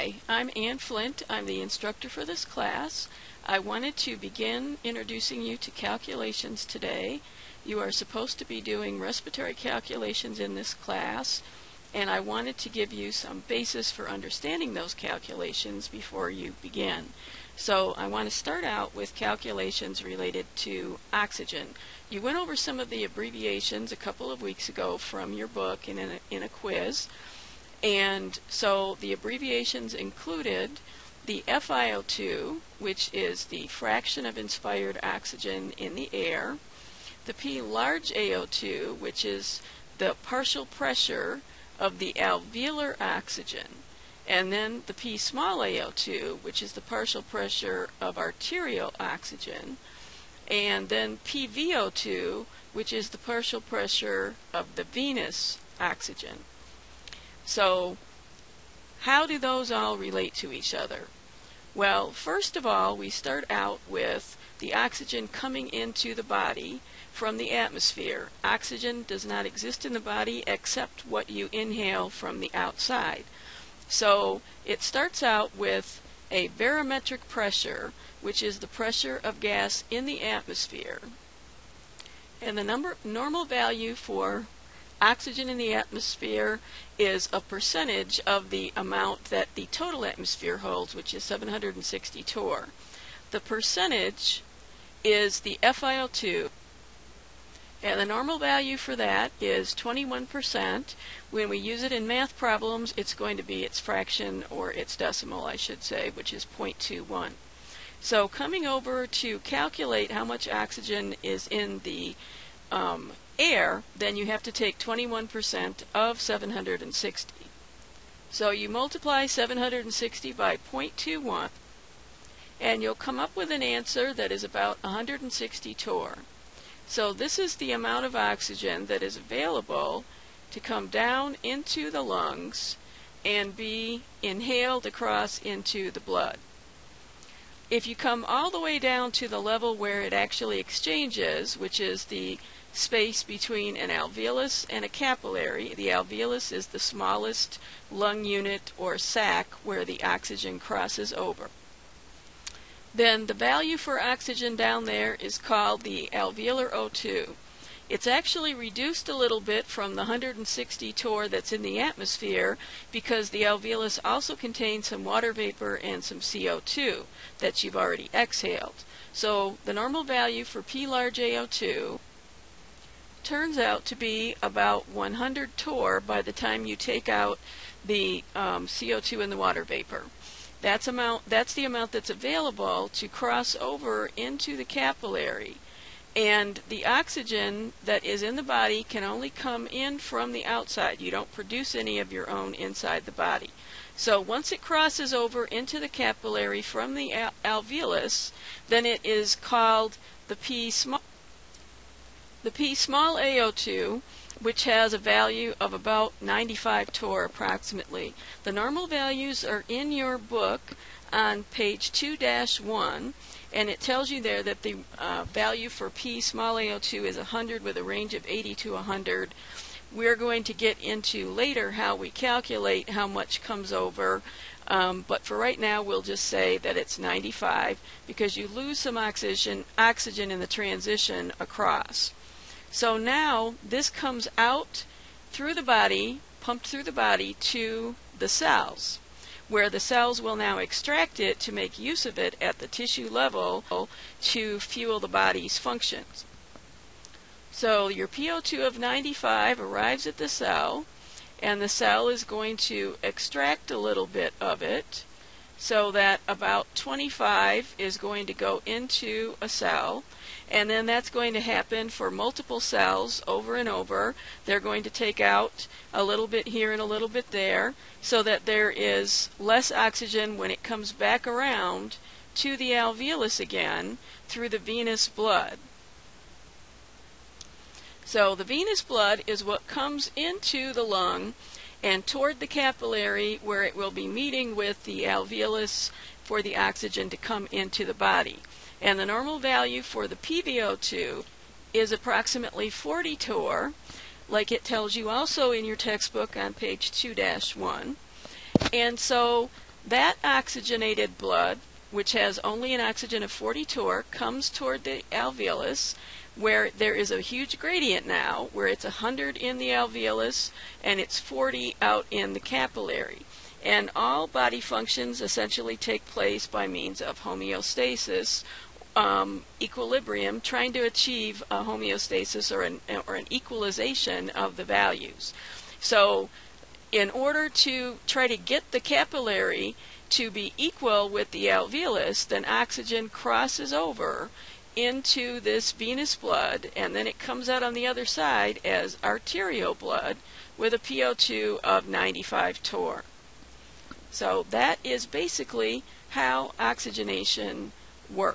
Hi, I'm Ann Flint. I'm the instructor for this class. I wanted to begin introducing you to calculations today. You are supposed to be doing respiratory calculations in this class, and I wanted to give you some basis for understanding those calculations before you begin. So I want to start out with calculations related to oxygen. You went over some of the abbreviations a couple of weeks ago from your book in a quiz. And so the abbreviations included the FiO2, which is the fraction of inspired oxygen in the air, the P large AO2, which is the partial pressure of the alveolar oxygen, and then the P small AO2, which is the partial pressure of arterial oxygen, and then PVO2, which is the partial pressure of the venous oxygen. So, how do those all relate to each other? Well, first of all, we start out with the oxygen coming into the body from the atmosphere. Oxygen does not exist in the body except what you inhale from the outside. So, it starts out with a barometric pressure, which is the pressure of gas in the atmosphere. And the normal value for oxygen in the atmosphere is a percentage of the amount that the total atmosphere holds, which is 760 torr. The percentage is the FiO2, and the normal value for that is 21%. When we use it in math problems, it's going to be its fraction, or its decimal, I should say, which is 0.21. So coming over to calculate how much oxygen is in the air, then you have to take 21% of 760. So you multiply 760 by 0.21, and you'll come up with an answer that is about 160 torr. So this is the amount of oxygen that is available to come down into the lungs and be inhaled across into the blood. If you come all the way down to the level where it actually exchanges, which is the space between an alveolus and a capillary. The alveolus is the smallest lung unit or sac where the oxygen crosses over. Then the value for oxygen down there is called the alveolar O2. It's actually reduced a little bit from the 160 torr that's in the atmosphere because the alveolus also contains some water vapor and some CO2 that you've already exhaled. So the normal value for P large AO2 turns out to be about 100 torr by the time you take out the CO2 and the water vapor. That's the amount that's available to cross over into the capillary. And the oxygen that is in the body can only come in from the outside. You don't produce any of your own inside the body. So once it crosses over into the capillary from the alveolus, then it is called the P small AO2, which has a value of about 95 torr approximately. The normal values are in your book on page 2-1, and it tells you there that the value for P small AO2 is 100 with a range of 80 to 100. We're going to get into later how we calculate how much comes over, but for right now we'll just say that it's 95 because you lose some oxygen in the transition across. So now this comes out through the body, pumped through the body to the cells, where the cells will now extract it to make use of it at the tissue level to fuel the body's functions. So your PO2 of 95 arrives at the cell, and the cell is going to extract a little bit of it, so that about 25 is going to go into a cell, and then that's going to happen for multiple cells over and over. They're going to take out a little bit here and a little bit there, so that there is less oxygen when it comes back around to the alveolus again through the venous blood. So the venous blood is what comes into the lung and toward the capillary, where it will be meeting with the alveolus for the oxygen to come into the body. And the normal value for the PVO2 is approximately 40 torr, like it tells you also in your textbook on page 2-1. And so That oxygenated blood, which has only an oxygen of 40 torr, comes toward the alveolus, where there is a huge gradient now, where it's 100 in the alveolus and it's 40 out in the capillary. And all body functions essentially take place by means of homeostasis, equilibrium, trying to achieve a homeostasis or an equalization of the values. So in order to try to get the capillary to be equal with the alveolus, then oxygen crosses over into this venous blood, and then it comes out on the other side as arterial blood with a PO2 of 95 torr. So that is basically how oxygenation works.